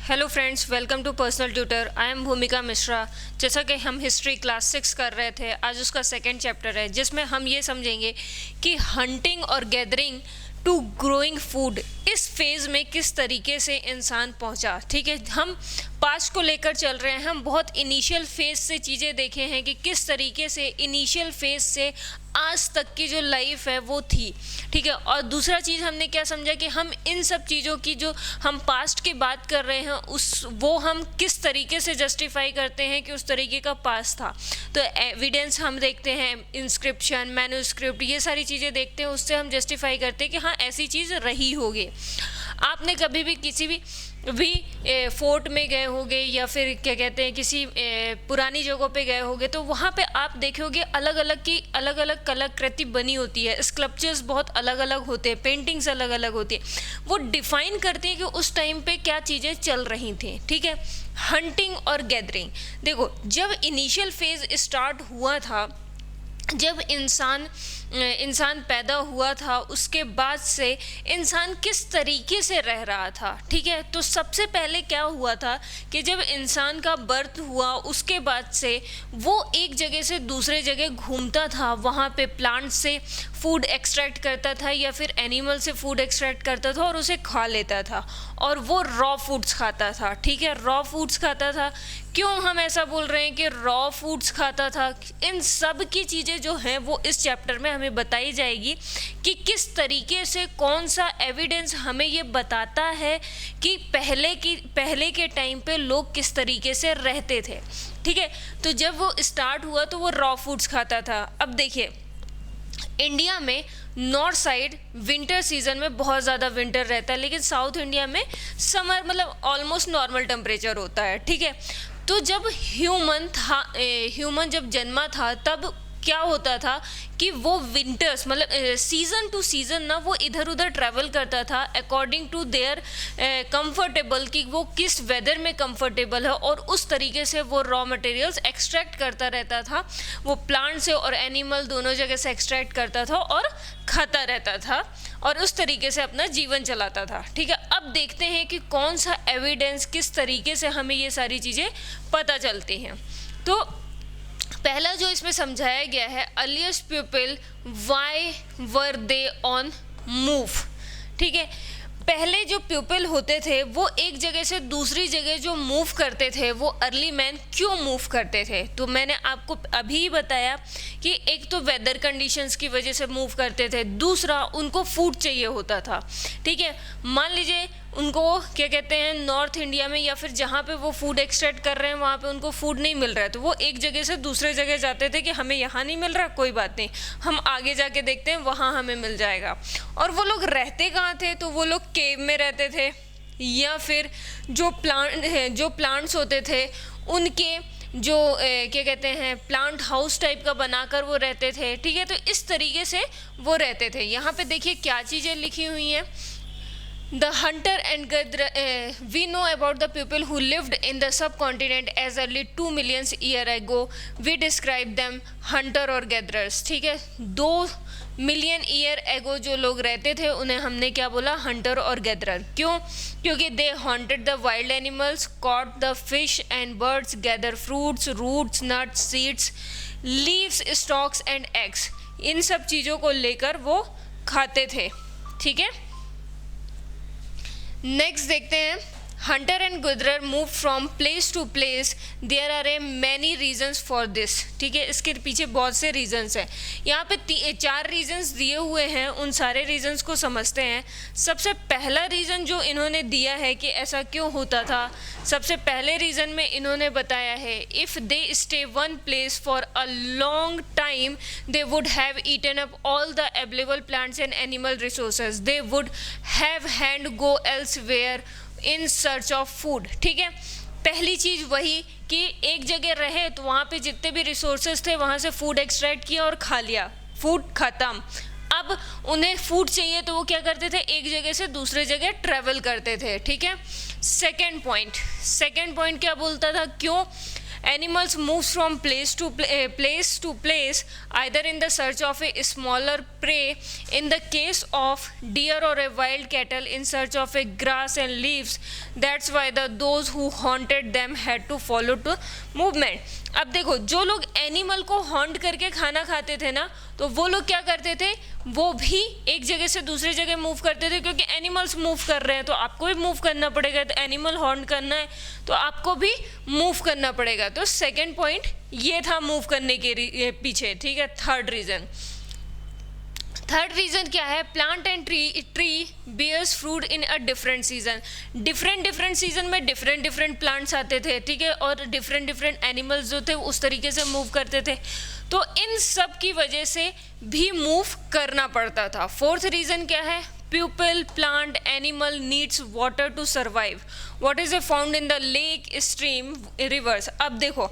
Hello friends, welcome to personal tutor. I am Bhumika Mishra. जैसा कि हम हिस्ट्री क्लास 6 कर रहे थे, आज उसका सेकंड चैप्टर है जिसमें हम ये समझेंगे कि हंटिंग और गैदरिंग टू ग्रोइंग फूड इस फेज़ में किस तरीके से इंसान पहुंचा। ठीक है, हम पास्ट को लेकर चल रहे हैं। हम बहुत इनिशियल फेज़ से चीज़ें देखे हैं कि किस तरीके से इनिशियल फेज़ से आज तक की जो लाइफ है वो थी। ठीक है, और दूसरा चीज़ हमने क्या समझा कि हम इन सब चीज़ों की जो हम पास्ट की बात कर रहे हैं वो हम किस तरीके से जस्टिफाई करते हैं कि उस तरीके का पास्ट था। तो एविडेंस हम देखते हैं, इंस्क्रिप्शन, मैन्युस्क्रिप्ट, ये सारी चीज़ें देखते हैं, उससे हम जस्टिफाई करते हैं कि हाँ ऐसी चीज़ रही होगी। आपने कभी भी किसी भी फोर्ट में गए होंगे या फिर क्या कहते हैं किसी पुरानी जगहों पे गए होंगे तो वहाँ पे आप देखोगे अलग अलग कलाकृति बनी होती है। स्कल्पचर्स बहुत अलग अलग होते हैं, पेंटिंग्स अलग अलग होती है। वो डिफाइन करते हैं कि उस टाइम पे क्या चीज़ें चल रही थी। ठीक है, हंटिंग और गैदरिंग, देखो जब इनिशियल फेज स्टार्ट हुआ था, जब इंसान पैदा हुआ था, उसके बाद से इंसान किस तरीके से रह रहा था। ठीक है, तो सबसे पहले क्या हुआ था कि जब इंसान का बर्थ हुआ उसके बाद से वो एक जगह से दूसरे जगह घूमता था, वहाँ पे प्लांट से फूड एक्सट्रैक्ट करता था या फिर एनिमल से फूड एक्सट्रैक्ट करता था और उसे खा लेता था, और वो रॉ फूड्स खाता था। ठीक है, रॉ फूड्स खाता था। क्यों हम ऐसा बोल रहे हैं कि रॉ फूड्स खाता था? इन सब की चीज़ें जो हैं वो इस चैप्टर में हमें बताई जाएगी कि किस तरीके से, कौन सा एविडेंस हमें ये बताता है कि पहले के टाइम पे लोग किस तरीके से रहते थे। ठीक है, तो जब वो स्टार्ट हुआ तो वो रॉ फूड्स खाता था। अब देखिए, इंडिया में नॉर्थ साइड विंटर सीजन में बहुत ज़्यादा विंटर रहता है, लेकिन साउथ इंडिया में समर मतलब ऑलमोस्ट नॉर्मल टेम्परेचर होता है। ठीक है, तो जब ह्यूमन जब जन्मा था तब क्या होता था कि वो विंटर्स मतलब सीज़न टू सीज़न ना वो इधर उधर ट्रैवल करता था अकॉर्डिंग टू देयर कंफर्टेबल, कि वो किस वेदर में कंफर्टेबल है, और उस तरीके से वो रॉ मटेरियल्स एक्सट्रैक्ट करता रहता था। वो प्लांट से और एनिमल दोनों जगह से एक्सट्रैक्ट करता था और खाता रहता था और उस तरीके से अपना जीवन चलाता था। ठीक है, अब देखते हैं कि कौन सा एविडेंस, किस तरीके से हमें ये सारी चीज़ें पता चलती हैं। तो पहला जो इसमें समझाया गया है, earliest people why were they on move. ठीक है, पहले जो पीपल होते थे वो एक जगह से दूसरी जगह जो मूव करते थे, वो अर्ली मैन क्यों मूव करते थे? तो मैंने आपको अभी बताया कि एक तो वेदर कंडीशंस की वजह से मूव करते थे, दूसरा उनको फूड चाहिए होता था। ठीक है, मान लीजिए उनको क्या कहते हैं, नॉर्थ इंडिया में या फिर जहाँ पे वो फूड एक्सट्रैक्ट कर रहे हैं वहाँ पे उनको फूड नहीं मिल रहा है, तो वो एक जगह से दूसरे जगह जाते थे कि हमें यहाँ नहीं मिल रहा, कोई बात नहीं, हम आगे जाके देखते हैं वहाँ हमें मिल जाएगा। और वो लोग रहते कहाँ थे? तो वो लोग केव में रहते थे, या फिर जो प्लांट्स होते थे उनके जो क्या कहते हैं प्लांट हाउस टाइप का बनाकर वो रहते थे। ठीक है, तो इस तरीके से वो रहते थे। यहाँ पे देखिए क्या चीज़ें लिखी हुई हैं। The hunter and gatherer, we know about the people who lived in the subcontinent as early 2 million year ago. We describe them hunter और gatherers. ठीक है, 2 मिलियन ईयर एगो जो लोग रहते थे उन्हें हमने क्या बोला? हंटर और गैदरर। क्यों? क्योंकि they hunted the wild animals, caught the fish and birds, gather fruits, roots, nuts, seeds, leaves, stalks and eggs. इन सब चीज़ों को लेकर वो खाते थे। ठीक है, नेक्स्ट देखते हैं, hunter and gatherer move from place to place, there are a many reasons for this. ठीक है, इसके पीछे बहुत से रीजन्स हैं। यहाँ पे 4 रीजन्स दिए हुए हैं, उन सारे रीजन्स को समझते हैं। सबसे पहला रीज़न जो इन्होंने दिया है कि ऐसा क्यों होता था, सबसे पहले रीज़न में इन्होंने बताया है, if they stay one place for a long time they would have eaten up all the available plants and animal resources, they would have hand go elsewhere in search of food. ठीक है, पहली चीज़ वही कि एक जगह रहे तो वहाँ पे जितने भी रिसोर्सेज थे वहाँ से फूड एक्सट्रैक्ट किया और खा लिया, फूड ख़त्म। अब उन्हें फूड चाहिए तो वो क्या करते थे? एक जगह से दूसरे जगह ट्रैवल करते थे। ठीक है, सेकेंड पॉइंट क्या बोलता था? क्यों Animals moves from place to place either in the search of a smaller prey, in the case of deer or a wild cattle in search of a grass and leaves. That's why those who haunted them had to follow to movement. अब देखो, जो लोग animal को haunt करके खाना खाते थे ना, तो वो लोग क्या करते थे, वो भी एक जगह से दूसरी जगह मूव करते थे, क्योंकि एनिमल्स मूव कर रहे हैं तो आपको भी मूव करना पड़ेगा। तो एनिमल हॉन्ट करना है तो आपको भी मूव करना पड़ेगा। तो सेकंड पॉइंट ये था मूव करने के पीछे, ठीक है। थर्ड रीजन क्या है, plant and tree bears fruit in a different season. Different season में डिफरेंट प्लांट्स आते थे, ठीक है, और डिफरेंट एनिमल्स जो थे उस तरीके से मूव करते थे, तो इन सब की वजह से भी मूव करना पड़ता था। फोर्थ रीजन क्या है, people, plant, animal needs water to survive. What is a found in the lake, stream, rivers. अब देखो,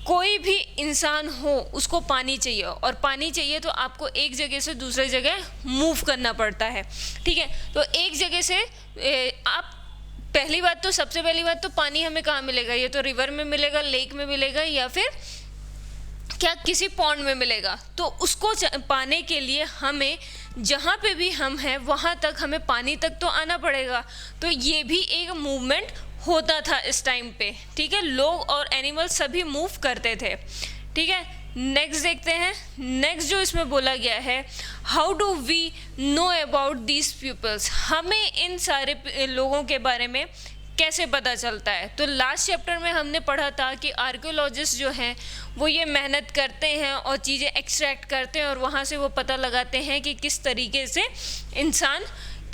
कोई भी इंसान हो उसको पानी चाहिए, और पानी चाहिए तो आपको एक जगह से दूसरे जगह मूव करना पड़ता है, ठीक है। तो एक जगह से आप सबसे पहली बात तो पानी हमें कहाँ मिलेगा, ये तो रिवर में मिलेगा, लेक में मिलेगा, या फिर क्या किसी पॉन्ड में मिलेगा। तो उसको पाने के लिए हमें जहाँ पे भी हम हैं वहाँ तक हमें पानी तक तो आना पड़ेगा। तो ये भी एक मूवमेंट होता था इस टाइम पे, ठीक है। लोग और एनिमल सभी मूव करते थे, ठीक है। नेक्स्ट देखते हैं। नेक्स्ट जो इसमें बोला गया है, how do we know about these peoples. हमें इन सारे लोगों के बारे में कैसे पता चलता है। तो लास्ट चैप्टर में हमने पढ़ा था कि आर्कियोलॉजिस्ट जो हैं वो ये मेहनत करते हैं और चीज़ें एक्सट्रैक्ट करते हैं, और वहाँ से वो पता लगाते हैं कि किस तरीके से इंसान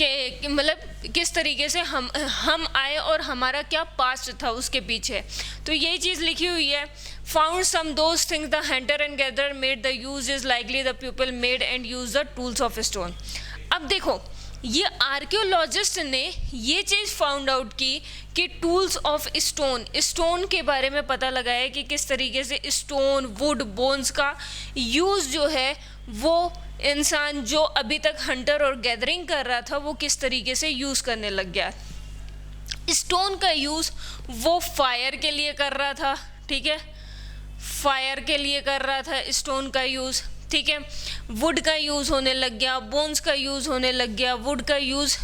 के मतलब किस तरीके से हम आए और हमारा क्या पास्ट था उसके पीछे। तो यही चीज़ लिखी हुई है। Found some those things the hunter and gather made the use is likely the people made and use the tools of stone. अब देखो, ये आर्कियोलॉजिस्ट ने ये चीज़ फाउंड आउट की कि टूल्स ऑफ स्टोन के बारे में पता लगाया कि किस तरीके से स्टोन, वुड, बोन्स का यूज़ जो है वो इंसान जो अभी तक हंटर और गैदरिंग कर रहा था वो किस तरीके से यूज़ करने लग गया। स्टोन का यूज़ वो फायर के लिए कर रहा था, ठीक है, फायर के लिए कर रहा था स्टोन का यूज़, ठीक है। वुड का यूज़ होने लग गया, बोन्स का यूज़ होने लग गया। वुड का यूज़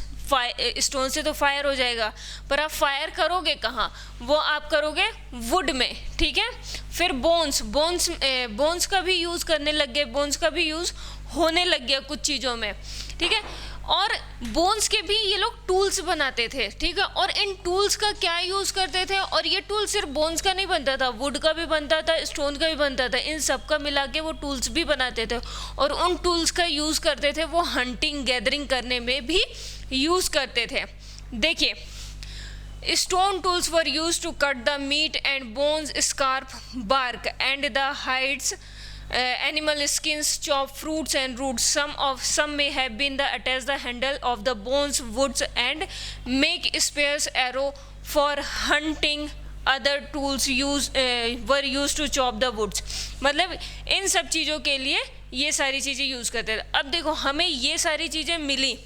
स्टोन से तो फायर हो जाएगा, पर आप फायर करोगे कहाँ, वो आप करोगे वुड में, ठीक है। फिर बोन्स का भी यूज़ करने लग गए, बोन्स का भी यूज़ होने लग गया कुछ चीज़ों में, ठीक है। और बोन्स के भी ये लोग टूल्स बनाते थे, ठीक है। और इन टूल्स का क्या यूज़ करते थे, और ये टूल सिर्फ बोन्स का नहीं बनता था, वुड का भी बनता था, स्टोन का भी बनता था, इन सब का मिला के वो टूल्स भी बनाते थे, और उन टूल्स का यूज़ करते थे वो हंटिंग गैदरिंग करने में भी यूज़ करते थे। देखिए, stone tools were used to cut the meat and bones, scarp bark and the hides, animal skins, chop fruits and roots. Some may have been the attach the handle of the bones, woods and make spears, arrow for hunting. Other tools were use to chop the woods. मतलब इन सब चीज़ों के लिए ये सारी चीज़ें use करते थे। अब देखो, हमें ये सारी चीज़ें मिली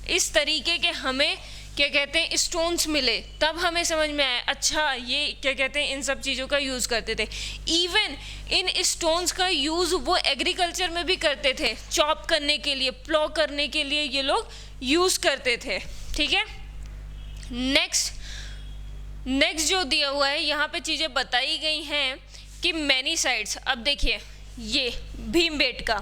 इस तरीके के, हमें क्या कहते हैं स्टोन्स मिले, तब हमें समझ में आया अच्छा ये क्या कहते हैं इन सब चीज़ों का यूज़ करते थे। इवन इन स्टोन्स का यूज़ वो एग्रीकल्चर में भी करते थे, चॉप करने के लिए, प्लॉ करने के लिए ये लोग यूज़ करते थे, ठीक है। नेक्स्ट जो दिया हुआ है यहाँ पे चीज़ें बताई गई हैं कि मैनी साइट्स। अब देखिए, ये भीमबेटका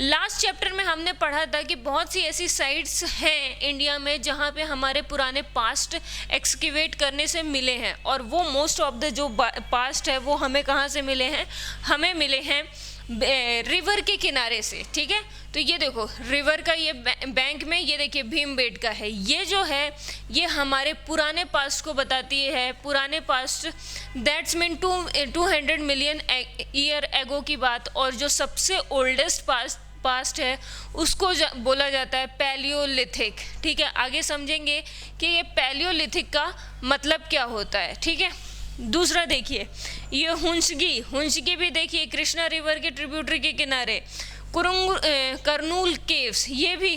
लास्ट चैप्टर में हमने पढ़ा था कि बहुत सी ऐसी साइट्स हैं इंडिया में जहाँ पे हमारे पुराने पास्ट एक्सकेवेट करने से मिले हैं, और वो मोस्ट ऑफ द जो पास्ट है वो हमें कहाँ से मिले हैं, हमें मिले हैं रिवर के किनारे से, ठीक है। तो ये देखो, रिवर का ये बैंक में ये देखिए भीमबेटका है, ये जो है ये हमारे पुराने पास्ट को बताती है, पुराने past that's mean 200 million year ago की बात। और जो सबसे ओल्डेस्ट पास्ट है उसको बोला जाता है पैलियोलिथिक, ठीक है। आगे समझेंगे कि ये पैलियोलिथिक का मतलब क्या होता है, ठीक है। दूसरा देखिए, ये हुंसगी भी देखिए कृष्णा रिवर के ट्रिब्यूटरी के किनारे। करनूल केव्स, ये भी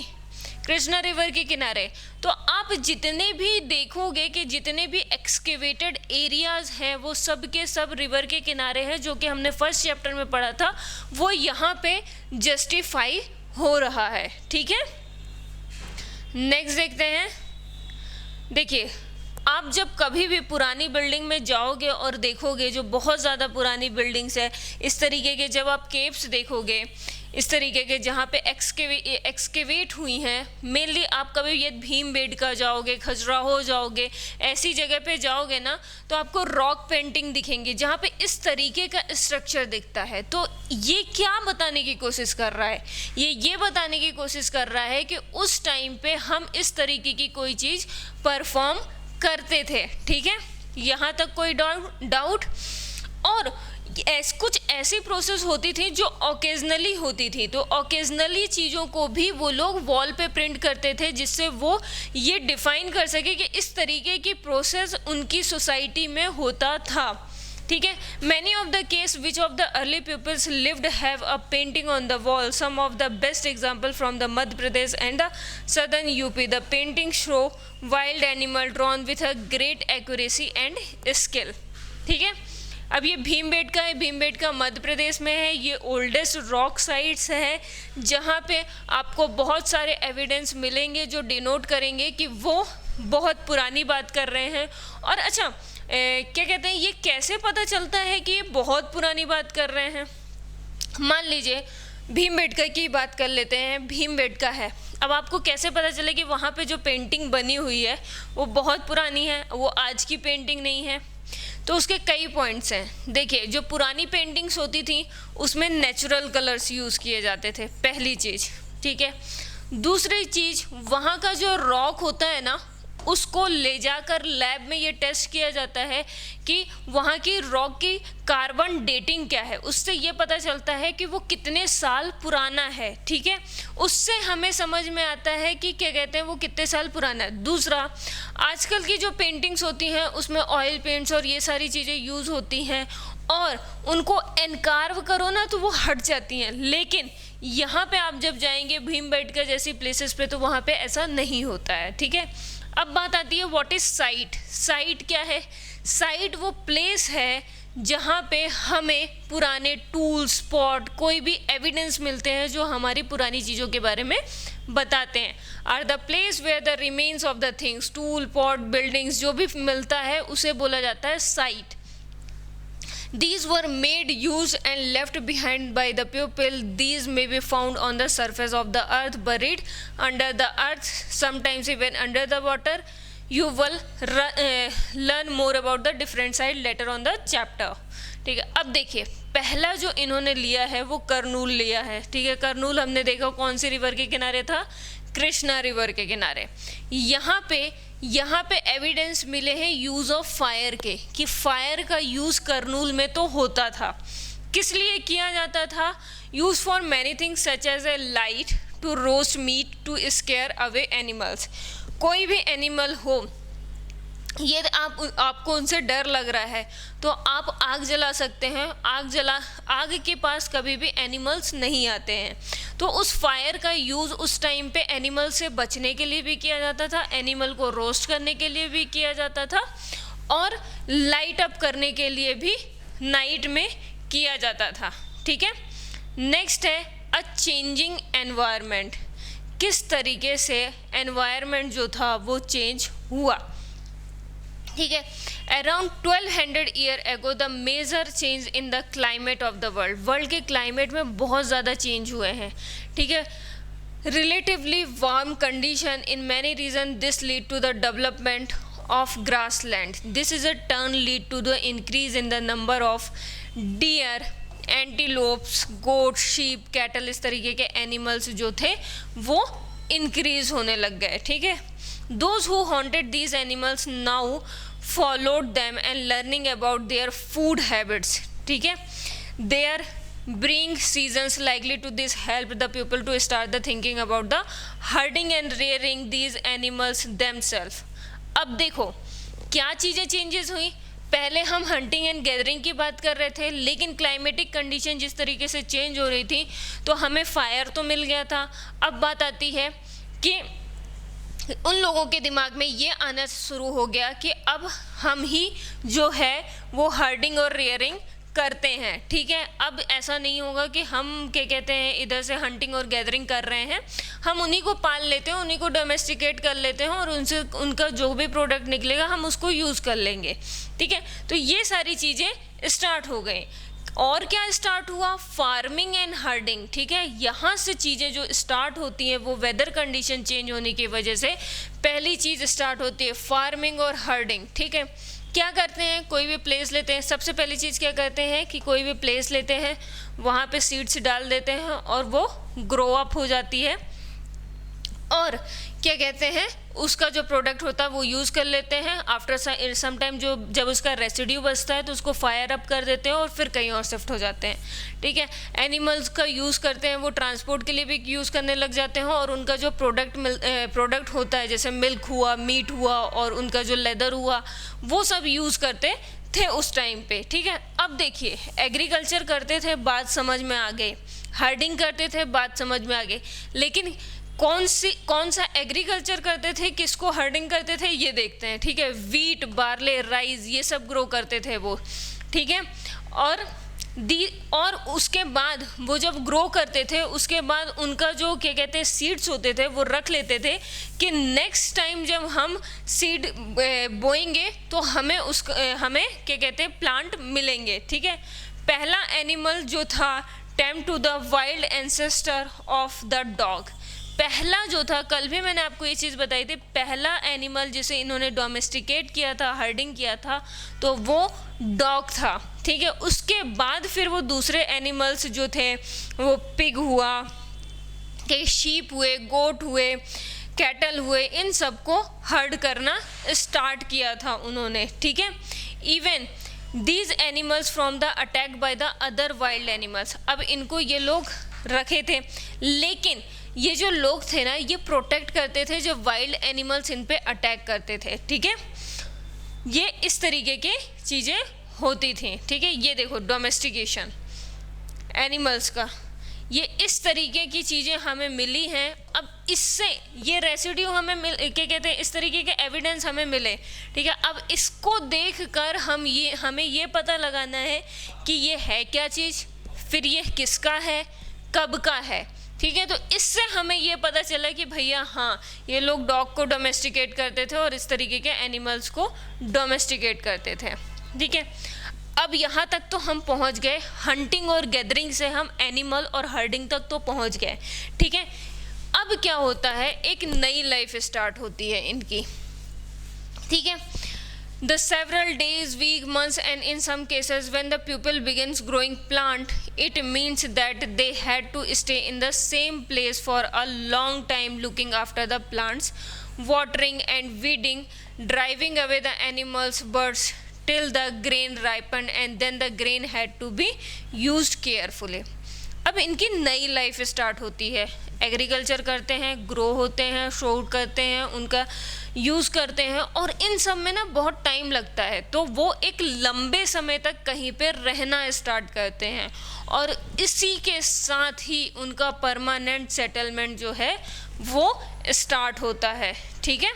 कृष्णा रिवर के किनारे। तो आप जितने भी देखोगे कि जितने भी एक्सकेवेटेड एरियाज हैं वो सब के सब रिवर के किनारे हैं, जो कि हमने फर्स्ट चैप्टर में पढ़ा था, वो यहाँ पे जस्टिफाई हो रहा है। ठीक है, नेक्स्ट देखते हैं। देखिए, आप जब कभी भी पुरानी बिल्डिंग में जाओगे और देखोगे जो बहुत ज़्यादा पुरानी बिल्डिंग्स है, इस तरीके के जब आप केव्स देखोगे, इस तरीके के जहाँ पे एक्सकेवेट हुई हैं, मेनली आप कभी ये भीमबेटका जाओगे, खजुराहो जाओगे, ऐसी जगह पे जाओगे ना, तो आपको रॉक पेंटिंग दिखेंगी जहाँ पे इस तरीके का स्ट्रक्चर दिखता है। तो ये क्या बताने की कोशिश कर रहा है? ये बताने की कोशिश कर रहा है कि उस टाइम पे हम इस तरीके की कोई चीज़ परफॉर्म करते थे। ठीक है, यहाँ तक कोई डाउट? और कुछ ऐसी प्रोसेस होती थी जो ओकेजनली होती थी, तो ओकेजनली चीज़ों को भी वो लोग वॉल पे प्रिंट करते थे, जिससे वो ये डिफाइन कर सके कि इस तरीके की प्रोसेस उनकी सोसाइटी में होता था। ठीक है, many of the caves which of the early peoples lived have a painting on the wall, some of the best example from the Madhya Pradesh and the southern UP. The painting show wild animal drawn with a great accuracy and skill. ठीक है, अब ये भीमबेटका है, भीमबेटका मध्य प्रदेश में है। ये oldest rock sites है जहाँ पे आपको बहुत सारे एविडेंस मिलेंगे जो डिनोट करेंगे कि वो बहुत पुरानी बात कर रहे हैं। और अच्छा, क्या कहते हैं, ये कैसे पता चलता है कि ये बहुत पुरानी बात कर रहे हैं? मान लीजिए भीमबेटका की बात कर लेते हैं, भीमबेटका है। अब आपको कैसे पता चले कि वहाँ पे जो पेंटिंग बनी हुई है वो बहुत पुरानी है, वो आज की पेंटिंग नहीं है? तो उसके कई पॉइंट्स हैं। देखिए, जो पुरानी पेंटिंग्स होती थी उसमें नेचुरल कलर्स यूज़ किए जाते थे, पहली चीज़। ठीक है, दूसरी चीज़, वहाँ का जो रॉक होता है ना, उसको ले जाकर लैब में ये टेस्ट किया जाता है कि वहाँ की रॉक की कार्बन डेटिंग क्या है, उससे ये पता चलता है कि वो कितने साल पुराना है। ठीक है, उससे हमें समझ में आता है कि क्या कहते हैं वो कितने साल पुराना है। दूसरा, आजकल की जो पेंटिंग्स होती हैं उसमें ऑयल पेंट्स और ये सारी चीज़ें यूज़ होती हैं और उनको एनकार्व करो ना तो वो हट जाती हैं, लेकिन यहाँ पे आप जब जाएंगे भीमबेटका जैसी प्लेसेस पे तो वहाँ पे ऐसा नहीं होता है। ठीक है, अब बात आती है व्हाट इज साइट। साइट क्या है? साइट वो प्लेस है जहाँ पे हमें पुराने टूल, स्पॉट, कोई भी एविडेंस मिलते हैं जो हमारी पुरानी चीज़ों के बारे में बताते हैं। Are the place where the remains of the things, tool, pot, buildings, जो भी मिलता है उसे बोला जाता है site. These were made, used and left behind by the people. These may be found on the surface of the earth, buried under the earth, sometimes even under the water. You will learn more about the different side later on the chapter. ठीक है, अब देखिए, पहला जो इन्होंने लिया है वो करनूल लिया है। ठीक है, करनूल हमने देखा कौन सी रिवर के किनारे था? कृष्णा रिवर के किनारे। यहाँ पे एविडेंस मिले हैं यूज़ ऑफ फायर के, कि फायर का यूज़ करनूल में तो होता था। किस लिए किया जाता था? Use for many things such as a light, to roast meat, to scare away animals. कोई भी एनिमल हो, ये आपको उनसे डर लग रहा है तो आप आग जला सकते हैं। आग के पास कभी भी एनिमल्स नहीं आते हैं। तो उस फायर का यूज़ उस टाइम पे एनिमल से बचने के लिए भी किया जाता था, एनिमल को रोस्ट करने के लिए भी किया जाता था और लाइट अप करने के लिए भी नाइट में किया जाता था। ठीक है, नेक्स्ट है अ चेंजिंग एनवायरनमेंट। किस तरीके से एनवायरनमेंट जो था वो चेंज हुआ। ठीक है, around 1200 year ago the major change in the climate of the world के क्लाइमेट में बहुत ज़्यादा चेंज हुए हैं। ठीक है, relatively warm condition in many region, this lead to the development of grassland. This is a turn lead to the increase in the number of deer, antelopes, goat, sheep, cattle, इस तरीके के animals जो थे वो increase होने लग गए। ठीक है, those who haunted these animals now followed them and learning about their food habits. ठीक है, their bring seasons likely to this help the people to start the thinking about the herding and rearing these animals themselves. अब देखो क्या चीज़ें changes हुई। पहले हम hunting and gathering की बात कर रहे थे, लेकिन क्लाइमेटिक कंडीशन जिस तरीके से चेंज हो रही थी तो हमें फायर तो मिल गया था। अब बात आती है कि उन लोगों के दिमाग में ये आना शुरू हो गया कि अब हम ही जो है वो हर्डिंग और रेयरिंग करते हैं, ठीक है। अब ऐसा नहीं होगा कि हम क्या कहते हैं इधर से हंटिंग और गैदरिंग कर रहे हैं, हम उन्हीं को पाल लेते हैं, उन्हीं को डोमेस्टिकेट कर लेते हैं और उनसे उनका जो भी प्रोडक्ट निकलेगा हम उसको यूज़ कर लेंगे, ठीक है। तो ये सारी चीज़ें स्टार्ट हो गई। और क्या स्टार्ट हुआ? फार्मिंग एंड हर्डिंग, ठीक है। यहाँ से चीज़ें जो स्टार्ट होती हैं वो वेदर कंडीशन चेंज होने की वजह से पहली चीज़ स्टार्ट होती है फार्मिंग और हर्डिंग, ठीक है। क्या करते हैं, कोई भी प्लेस लेते हैं, सबसे पहली चीज़ क्या करते हैं कि कोई भी प्लेस लेते हैं, वहाँ पे सीड्स डाल देते हैं और वो ग्रो अप हो जाती है और क्या कहते हैं उसका जो प्रोडक्ट होता है वो यूज़ कर लेते हैं। आफ्टर सम टाइम जो जब उसका रेसिड्यू बचता है तो उसको फायर अप कर देते हैं और फिर कहीं और शिफ्ट हो जाते हैं, ठीक है। एनिमल्स का यूज़ करते हैं, वो ट्रांसपोर्ट के लिए भी यूज़ करने लग जाते हैं और उनका जो प्रोडक्ट होता है जैसे मिल्क हुआ, मीट हुआ और उनका जो लेदर हुआ, वो सब यूज़ करते थे उस टाइम पे, ठीक है। अब देखिए, एग्रीकल्चर करते थे, बात समझ में आ गई, हर्डिंग करते थे, बात समझ में आ गई, लेकिन कौन सा एग्रीकल्चर करते थे, किसको हर्डिंग करते थे, ये देखते हैं, ठीक है। वीट, बार्ले, राइस ये सब ग्रो करते थे वो, ठीक है। और उसके बाद वो जब ग्रो करते थे उसके बाद उनका जो क्या कहते हैं सीड्स होते थे वो रख लेते थे कि नेक्स्ट टाइम जब हम सीड बोएंगे तो हमें क्या कहते हैं प्लांट मिलेंगे, ठीक है। पहला एनिमल जो था tame to the wild ancestor of the dog, पहला जो था, कल भी मैंने आपको ये चीज़ बताई थी, पहला एनिमल जिसे इन्होंने डोमेस्टिकेट किया था, हर्डिंग किया था, तो वो डॉग था, ठीक है। उसके बाद फिर वो दूसरे एनिमल्स जो थे वो पिग हुआ, के शीप हुए, गोट हुए, कैटल हुए, इन सबको हर्ड करना स्टार्ट किया था उन्होंने, ठीक है। Even these animals from the attack by the other wild animals, अब इनको ये लोग रखे थे, लेकिन ये जो लोग थे ना ये प्रोटेक्ट करते थे जो वाइल्ड एनिमल्स इन पे अटैक करते थे, ठीक है। ये इस तरीके की चीज़ें होती थी, ठीक है। ये देखो डोमेस्टिकेशन एनिमल्स का, ये इस तरीके की चीज़ें हमें मिली हैं। अब इससे ये रेसिड्यू हमें क्या कहते हैं, इस तरीके के एविडेंस हमें मिले, ठीक है। अब इसको देखकर हमें ये पता लगाना है कि ये है क्या चीज़, फिर ये किसका है, कब का है, ठीक है। तो इससे हमें ये पता चला कि भैया हाँ ये लोग डॉग को डोमेस्टिकेट करते थे और इस तरीके के एनिमल्स को डोमेस्टिकेट करते थे, ठीक है। अब यहाँ तक तो हम पहुँच गए, हंटिंग और गैदरिंग से हम एनिमल और हर्डिंग तक तो पहुँच गए, ठीक है। अब क्या होता है, एक नई लाइफ स्टार्ट होती है इनकी, ठीक है। The several days, weeks, months and in some cases when the pupil begins growing plant, it means that they had to stay in the same place for a long time looking after the plants, watering and weeding, driving away the animals, birds till the grain ripened and then the grain had to be used carefully. अब इनकी नई life start होती है, agriculture करते हैं, grow होते हैं, short करते हैं, उनका यूज़ करते हैं और इन सब में ना बहुत टाइम लगता है, तो वो एक लंबे समय तक कहीं पे रहना स्टार्ट करते हैं और इसी के साथ ही उनका परमानेंट सेटलमेंट जो है वो स्टार्ट होता है, ठीक है।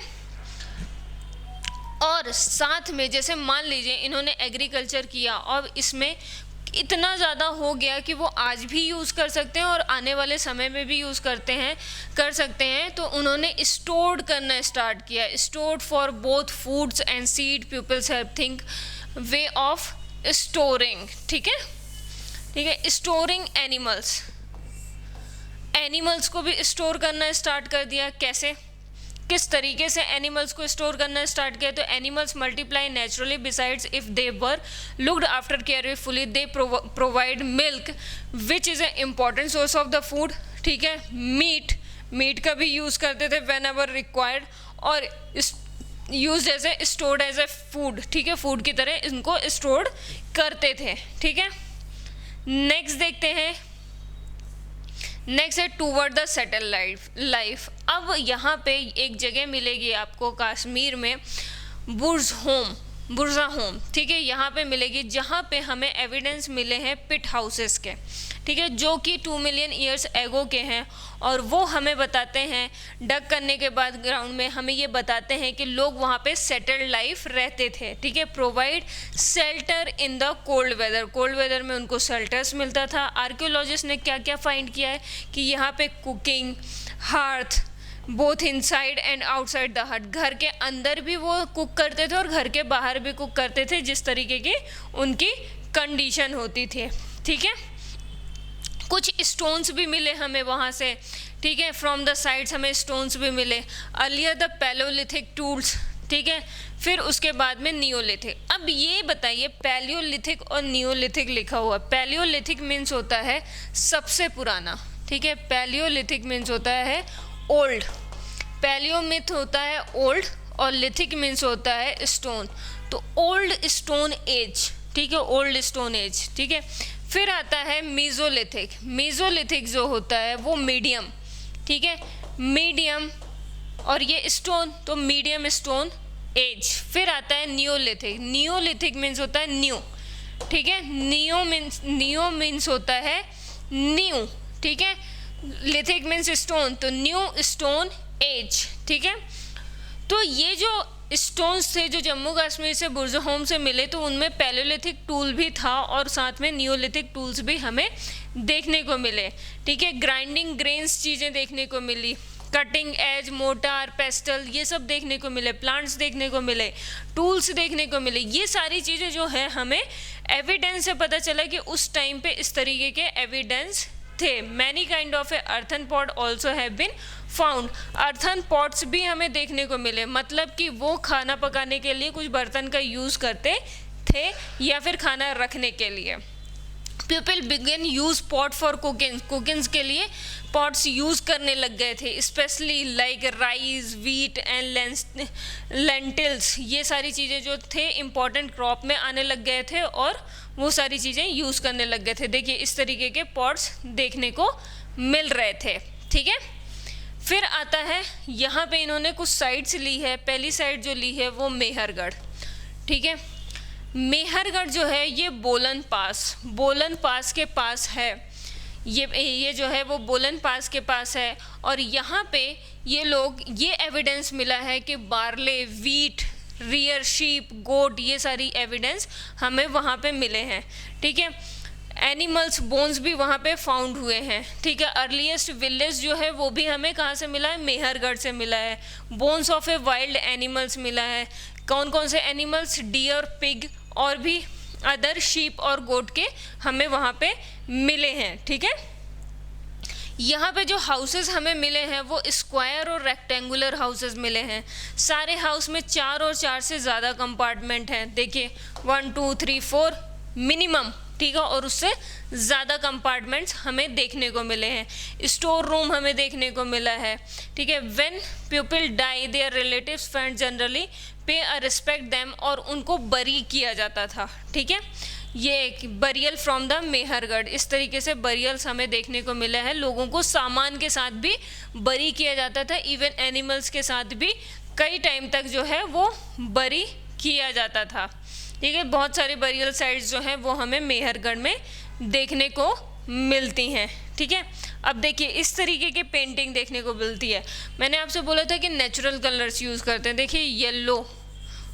और साथ में जैसे मान लीजिए इन्होंने एग्रीकल्चर किया और इसमें इतना ज़्यादा हो गया कि वो आज भी यूज़ कर सकते हैं और आने वाले समय में भी यूज़ कर सकते हैं, तो उन्होंने स्टोर्ड करना स्टार्ट किया, stored for both foods and seed, peoples have think way of storing, ठीक है, ठीक है। स्टोरिंग एनिमल्स को भी स्टोर करना स्टार्ट कर दिया, कैसे, किस तरीके से एनिमल्स को स्टोर करना स्टार्ट किया, तो animals multiply naturally besides if they were looked after carefully, they provide milk which is a important source of the food, ठीक है। मीट का भी यूज़ करते थे व्हेन एवर रिक्वायर्ड और use as a stored as a food, ठीक है, food की तरह इनको स्टोर्ड करते थे, ठीक है। नेक्स्ट देखते हैं, नेक्स्ट है टूवर्ड द सेटल लाइफ। अब यहाँ पे एक जगह मिलेगी आपको कश्मीर में, बुर्ज होम, बुर्जा होम, ठीक है, यहाँ पे मिलेगी, जहाँ पे हमें एविडेंस मिले हैं पिट हाउसेस के, ठीक है, जो कि 2 मिलियन ईयर्स एगो के हैं। और वो हमें बताते हैं, डग करने के बाद ग्राउंड में हमें ये बताते हैं कि लोग वहाँ पे सेटल्ड लाइफ रहते थे, ठीक है। Provide shelter in the cold weather, cold weather में उनको शेल्टर्स मिलता था। आर्कियोलॉजिस्ट ने क्या क्या फाइंड किया है कि यहाँ पे cooking, hearth, both inside and outside the hut, घर के अंदर भी वो कुक करते थे और घर के बाहर भी कुक करते थे, जिस तरीके की उनकी कंडीशन होती थी, ठीक है। कुछ स्टोन्स भी मिले हमें वहाँ से, ठीक है, फ्रॉम द साइड्स हमें स्टोन्स भी मिले। अर्लियर द पैलियोलिथिक टूल्स, ठीक है, फिर उसके बाद में नियोलिथिक। अब ये बताइए, पैलियोलिथिक और नियोलिथिक लिखा हुआ, पैलियोलिथिक मीन्स होता है सबसे पुराना, ठीक है, पैलियोलिथिक मीन्स होता है ओल्ड, पैलियो मिथ होता है ओल्ड और लिथिक मीन्स होता है स्टोन, तो ओल्ड स्टोन एज, ठीक है, ओल्ड स्टोन एज, ठीक है। फिर आता है मीजोलिथिक, मीजोलिथिक जो होता है वो मीडियम, ठीक है, मीडियम, और ये स्टोन तो मीडियम स्टोन एज। फिर आता है नियोलिथिक, नियोलिथिक मीन्स होता है न्यू, ठीक है, नियो मीन्स होता है न्यू, ठीक है, लिथिक मीन्स स्टोन, तो न्यू स्टोन एज, ठीक है। तो ये जो स्टोन्स थे जो जम्मू कश्मीर से बुर्ज़होम से मिले, तो उनमें पैलियोलिथिक टूल भी था और साथ में नियोलिथिक टूल्स भी हमें देखने को मिले, ठीक है। ग्राइंडिंग ग्रेन्स चीज़ें देखने को मिली, कटिंग एज, मोटार, पेस्टल, ये सब देखने को मिले, प्लांट्स देखने को मिले, टूल्स देखने को मिले। ये सारी चीज़ें जो है हमें एविडेंस से पता चला कि उस टाइम पे इस तरीके के एविडेंस थे। Many kind of a earthen pot also have been found, earthen pots भी हमें देखने को मिले, मतलब कि वो खाना पकाने के लिए कुछ बर्तन का यूज़ करते थे या फिर खाना रखने के लिए। People begin use pot for cooking, cookings के लिए पॉट्स यूज़ करने लग गए थे, specially like rice, wheat and lentils, ये सारी चीज़ें जो थे इम्पॉर्टेंट क्रॉप में आने लग गए थे और वो सारी चीज़ें यूज़ करने लग गए थे। देखिए इस तरीके के पॉट्स देखने को मिल रहे थे, ठीक है। फिर आता है यहाँ पे इन्होंने कुछ साइट्स ली है। पहली साइट जो ली है वो मेहरगढ़, ठीक है, मेहरगढ़ जो है ये बोलन पास के पास है, ये जो है वो बोलन पास के पास है। और यहाँ पे ये लोग, ये एविडेंस मिला है कि बार्ले, वीट, रियर, शीप, गोट, ये सारी एविडेंस हमें वहाँ पे मिले हैं, ठीक है। एनिमल्स बोन्स भी वहाँ पे फाउंड हुए हैं, ठीक है। अर्लीस्ट विलेज जो है वो भी हमें कहाँ से मिला है, मेहरगढ़ से मिला है। Bones of a wild animals मिला है। कौन कौन से एनिमल्स, डियर, पिग और भी अदर शीप और गोट के हमें वहाँ पे मिले हैं, ठीक है। यहाँ पे जो हाउसेस हमें मिले हैं वो स्क्वायर और रेक्टेंगुलर हाउसेस मिले हैं। सारे हाउस में 4 और 4 से ज़्यादा कंपार्टमेंट हैं, देखिए 1 2 3 4 मिनिमम, ठीक है, और उससे ज़्यादा कंपार्टमेंट्स हमें देखने को मिले हैं। स्टोर रूम हमें देखने को मिला है, ठीक है। When people die their relatives friend generally pay a respect them, और उनको बरी किया जाता था, ठीक है। ये एक बरियल फ्रॉम द मेहरगढ़, इस तरीके से बरियल्स हमें देखने को मिला है। लोगों को सामान के साथ भी बरी किया जाता था, इवन एनिमल्स के साथ भी कई टाइम तक जो है वो बरी किया जाता था, ठीक है। बहुत सारे बरियल साइट्स जो हैं वो हमें मेहरगढ़ में देखने को मिलती हैं, ठीक है। अब देखिए इस तरीके की पेंटिंग देखने को मिलती है। मैंने आपसे बोला था कि नेचुरल कलर्स यूज़ करते हैं, देखिए येलो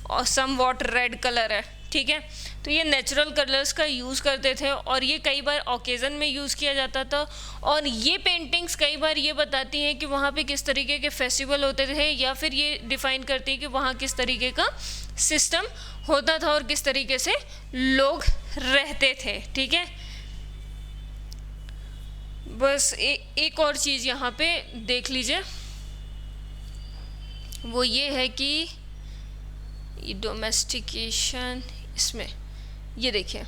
और सम वॉट रेड कलर है, ठीक है। तो ये नेचुरल कलर्स का यूज़ करते थे और ये कई बार ओकेज़न में यूज़ किया जाता था। और ये पेंटिंग्स कई बार ये बताती हैं कि वहाँ पे किस तरीके के फेस्टिवल होते थे, या फिर ये डिफ़ाइन करती है कि वहाँ किस तरीके का सिस्टम होता था और किस तरीके से लोग रहते थे, ठीक है। बस एक और चीज़ यहाँ पे देख लीजिए, वो ये है कि डोमेस्टिकेशन, इसमें ये देखिए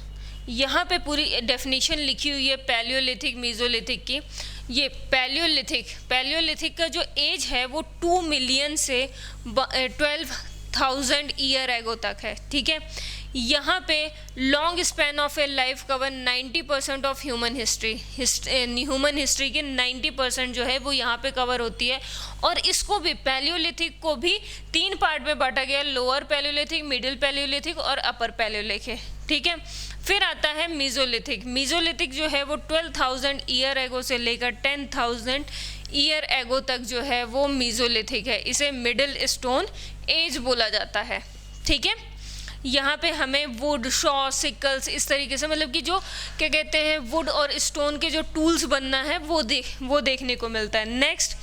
यहाँ पे पूरी डेफिनेशन लिखी हुई है पैलियोलिथिक, मीजोलिथिक की। ये पैलियोलिथिक का जो एज है वो 2 मिलियन से 12 10,000 ईयर एगो तक है, ठीक है। यहाँ पे long span of A life cover 90% of human history की 90% जो है वो यहाँ पे कवर होती है। और इसको भी पैलियोलिथिक को भी 3 पार्ट में बांटा गया, लोअर पैलियोलिथिक, मिडिल पैलियोलिथिक और अपर पैलियोलिथिक, ठीक है। फिर आता है मीजोलिथिक जो है वो 12,000 ईयर एगो से लेकर 10,000 ईयर एगो तक जो है वो मीजोलिथिक है। इसे मिडिल स्टोन एज बोला जाता है, ठीक है। यहाँ पे हमें वुड, शॉ, सिकल्स इस तरीके से, मतलब कि जो क्या कहते हैं वुड और स्टोन के जो टूल्स बनना है वो देखने को मिलता है। नेक्स्ट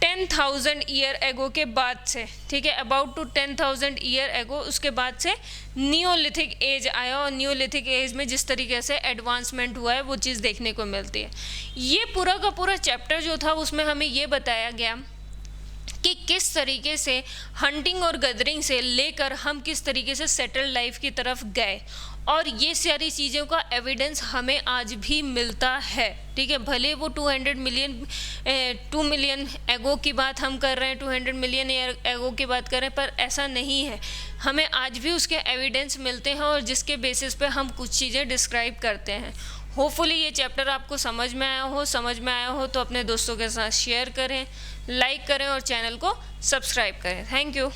10,000 ईयर एगो के बाद से, ठीक है, अबाउट टू 10,000 ईयर एगो, उसके बाद से नियोलिथिक एज आया और नियोलिथिक एज में जिस तरीके से एडवांसमेंट हुआ है वो चीज़ देखने को मिलती है। ये पूरा का पूरा चैप्टर जो था उसमें हमें ये बताया गया कि किस तरीके से हंटिंग और गैदरिंग से लेकर हम किस तरीके से सेटल्ड लाइफ की तरफ गए, और ये सारी चीज़ों का एविडेंस हमें आज भी मिलता है, ठीक है। भले वो 2 मिलियन एगो की बात हम कर रहे हैं, 200 मिलियन ईयर एगो की बात कर रहे हैं, पर ऐसा नहीं है, हमें आज भी उसके एविडेंस मिलते हैं और जिसके बेसिस पे हम कुछ चीज़ें डिस्क्राइब करते हैं। होपफुली ये चैप्टर आपको समझ में आया हो तो अपने दोस्तों के साथ शेयर करें, लाइक करें और चैनल को सब्सक्राइब करें। Thank you.